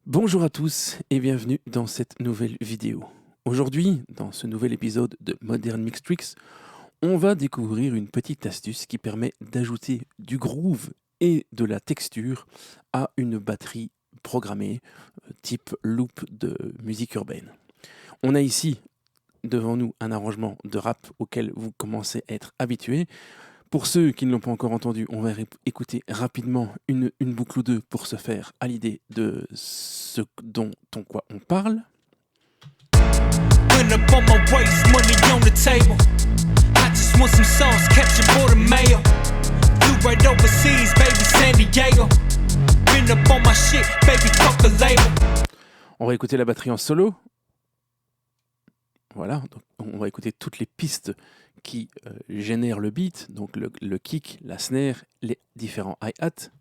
Bonjour à tous et bienvenue dans cette nouvelle vidéo. Aujourd'hui, dans ce nouvel épisode de Modern Mix Tricks, on va découvrir une petite astuce qui permet d'ajouter du groove et de la texture à une batterie programmée type loop de musique urbaine. On a ici devant nous un arrangement de rap auquel vous commencez à être habitués. Pour ceux qui ne l'ont pas encore entendu, on va écouter rapidement une boucle ou deux pour se faire à l'idée de ce dont on parle. On va écouter la batterie en solo. Voilà, donc on va écouter toutes les pistes qui génèrent le beat, donc le kick, la snare, les différents hi-hats.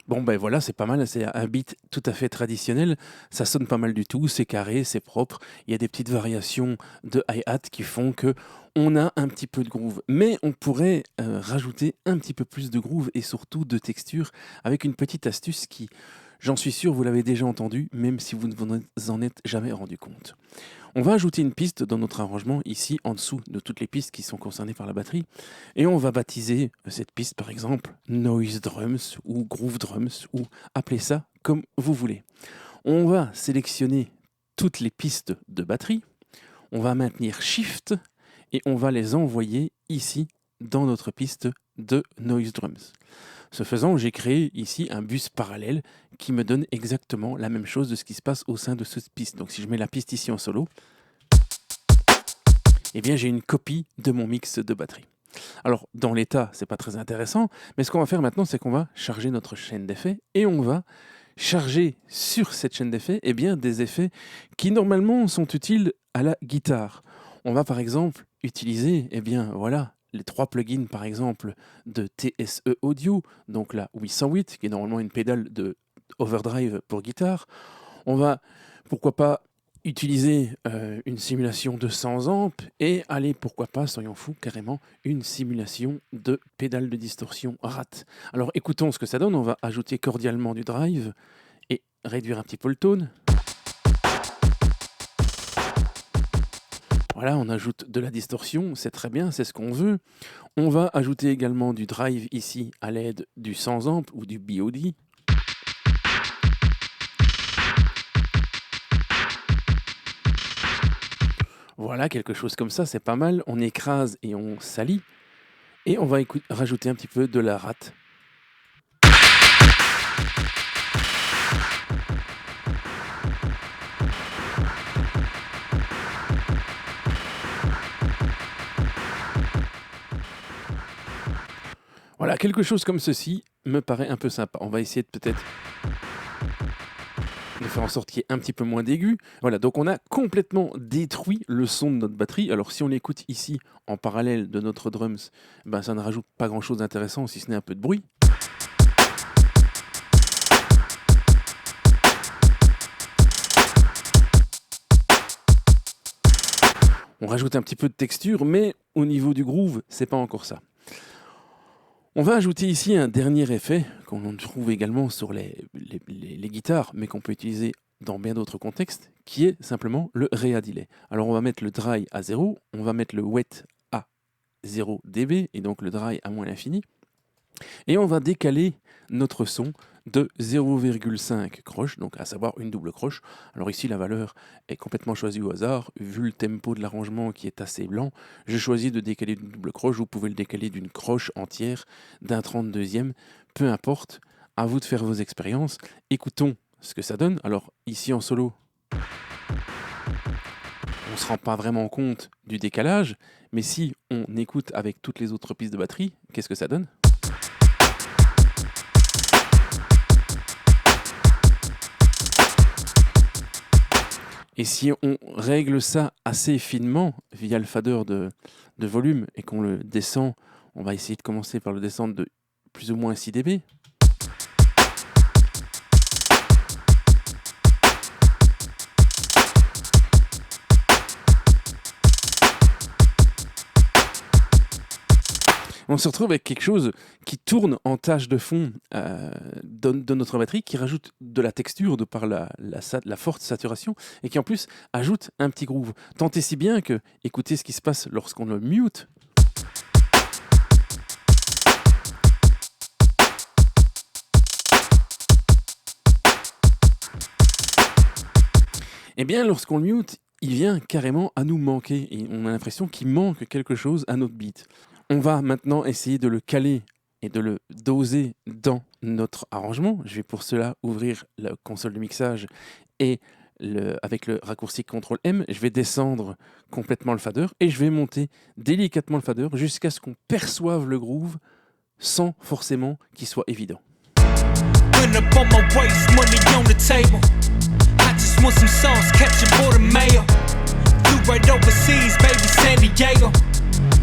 Bon ben voilà, c'est pas mal, c'est un beat tout à fait traditionnel, ça sonne pas mal du tout, c'est carré, c'est propre, il y a des petites variations de hi-hat qui font que on a un petit peu de groove, mais on pourrait rajouter un petit peu plus de groove et surtout de texture avec une petite astuce qui, j'en suis sûr, vous l'avez déjà entendu, même si vous ne vous en êtes jamais rendu compte. On va ajouter une piste dans notre arrangement, ici, en dessous de toutes les pistes qui sont concernées par la batterie. Et on va baptiser cette piste, par exemple, Noise Drums ou Groove Drums, ou appelez ça comme vous voulez. On va sélectionner toutes les pistes de batterie, on va maintenir Shift, et on va les envoyer ici, dans notre piste de Noise Drums. Ce faisant, j'ai créé ici un bus parallèle qui me donne exactement la même chose de ce qui se passe au sein de cette piste. Donc si je mets la piste ici en solo, eh bien j'ai une copie de mon mix de batterie. Alors dans l'état, c'est pas très intéressant, mais ce qu'on va faire maintenant, c'est qu'on va charger notre chaîne d'effets et on va charger sur cette chaîne d'effets des effets qui normalement sont utiles à la guitare. On va par exemple utiliser les 3 plugins par exemple de TSE Audio, donc la 808 qui est normalement une pédale de overdrive pour guitare. On va pourquoi pas utiliser une simulation de 100 ampes et aller pourquoi pas, soyons fous, carrément une simulation de pédale de distorsion RAT. Alors écoutons ce que ça donne, on va ajouter cordialement du drive et réduire un petit peu le tone. Voilà, on ajoute de la distorsion, c'est très bien, c'est ce qu'on veut. On va ajouter également du drive ici à l'aide du 100 amp ou du BOD. Voilà, quelque chose comme ça, c'est pas mal. On écrase et on salit. Et on va rajouter un petit peu de la rate. Voilà, quelque chose comme ceci me paraît un peu sympa. On va essayer de peut-être de faire en sorte qu'il y ait un petit peu moins d'aigus. Voilà, donc on a complètement détruit le son de notre batterie. Alors si on l'écoute ici en parallèle de notre drums, ça ne rajoute pas grand-chose d'intéressant si ce n'est un peu de bruit. On rajoute un petit peu de texture, mais au niveau du groove, c'est pas encore ça. On va ajouter ici un dernier effet qu'on trouve également sur les guitares, mais qu'on peut utiliser dans bien d'autres contextes, qui est simplement le Rea Delay. Alors on va mettre le dry à 0, on va mettre le wet à 0 dB, et donc le dry à moins l'infini, et on va décaler notre son de 0,5 croche, donc à savoir une double croche. Alors ici la valeur est complètement choisie au hasard, vu le tempo de l'arrangement qui est assez lent, je choisis de décaler d'une double croche, vous pouvez le décaler d'une croche entière, d'un 32e, peu importe, à vous de faire vos expériences. Écoutons ce que ça donne. Alors ici en solo, on ne se rend pas vraiment compte du décalage, mais si on écoute avec toutes les autres pistes de batterie, qu'est-ce que ça donne ? Et si on règle ça assez finement via le fader de volume et qu'on le descend, on va essayer de commencer par le descendre de plus ou moins 6 dB. On se retrouve avec quelque chose qui tourne en tâche de fond de notre batterie, qui rajoute de la texture de par la forte saturation et qui en plus ajoute un petit groove. Tant et si bien que, écoutez ce qui se passe lorsqu'on le mute. Eh bien, lorsqu'on le mute, il vient carrément à nous manquer et on a l'impression qu'il manque quelque chose à notre beat. On va maintenant essayer de le caler et de le doser dans notre arrangement. Je vais pour cela ouvrir la console de mixage et avec le raccourci CTRL-M, je vais descendre complètement le fader et je vais monter délicatement le fader jusqu'à ce qu'on perçoive le groove sans forcément qu'il soit évident. Want some sauce, ketchup or the mayo. Flew right overseas, baby, San Diego.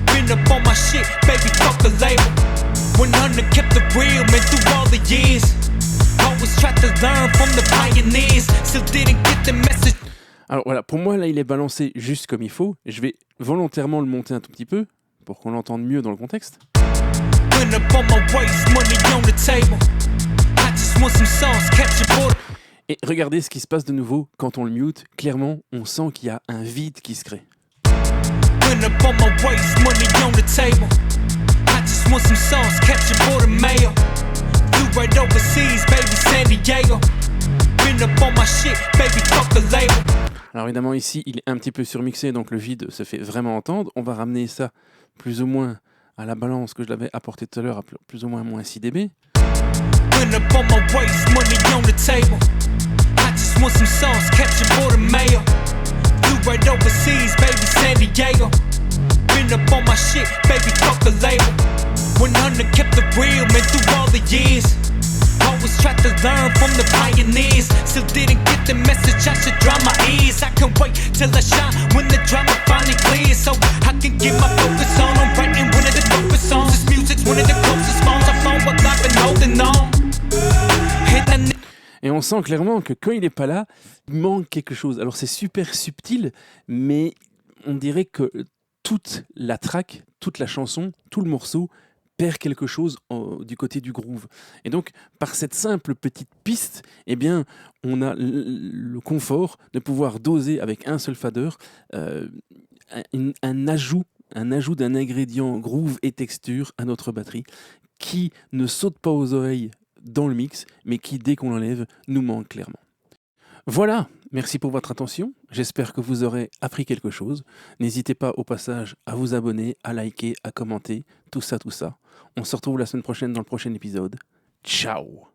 Been up on my shit, baby, fuck the label. 100 kept the real, man, through all the years. Always tried to learn from the pioneers. Still didn't get the message. Alors voilà, pour moi, là, il est balancé juste comme il faut. Je vais volontairement le monter un tout petit peu pour qu'on l'entende mieux dans le contexte. Been up on my waist, money on the table. I just want some sauce, ketchup or the... Et regardez ce qui se passe de nouveau quand on le mute. Clairement, on sent qu'il y a un vide qui se crée. Alors évidemment ici, il est un petit peu surmixé, donc le vide se fait vraiment entendre. On va ramener ça plus ou moins à la balance que je l'avais apporté tout à l'heure, à plus ou moins moins 6 dB. Want some sauce, ketchup or the mayo. Flew right overseas, baby, San Diego. Been up on my shit, baby, fuck the label. 100 kept the real, man, through all the years. Always tried to learn from the pioneers. Still didn't get the message, I should dry my ears. I can't wait till I shine when the drama finally clears. So I can get my focus on. I'm writing one of the dopest songs. This music's one of the closest songs I've known what I've been holding on. Et on sent clairement que quand il n'est pas là, il manque quelque chose. Alors c'est super subtil, mais on dirait que toute la track, toute la chanson, tout le morceau perd quelque chose du côté du groove. Et donc, par cette simple petite piste, eh bien, on a le confort de pouvoir doser avec un seul fader un ajout d'un ingrédient groove et texture à notre batterie qui ne saute pas aux oreilles dans le mix, mais qui, dès qu'on l'enlève, nous manque clairement. Voilà, merci pour votre attention. J'espère que vous aurez appris quelque chose. N'hésitez pas au passage à vous abonner, à liker, à commenter, tout ça. On se retrouve la semaine prochaine dans le prochain épisode. Ciao!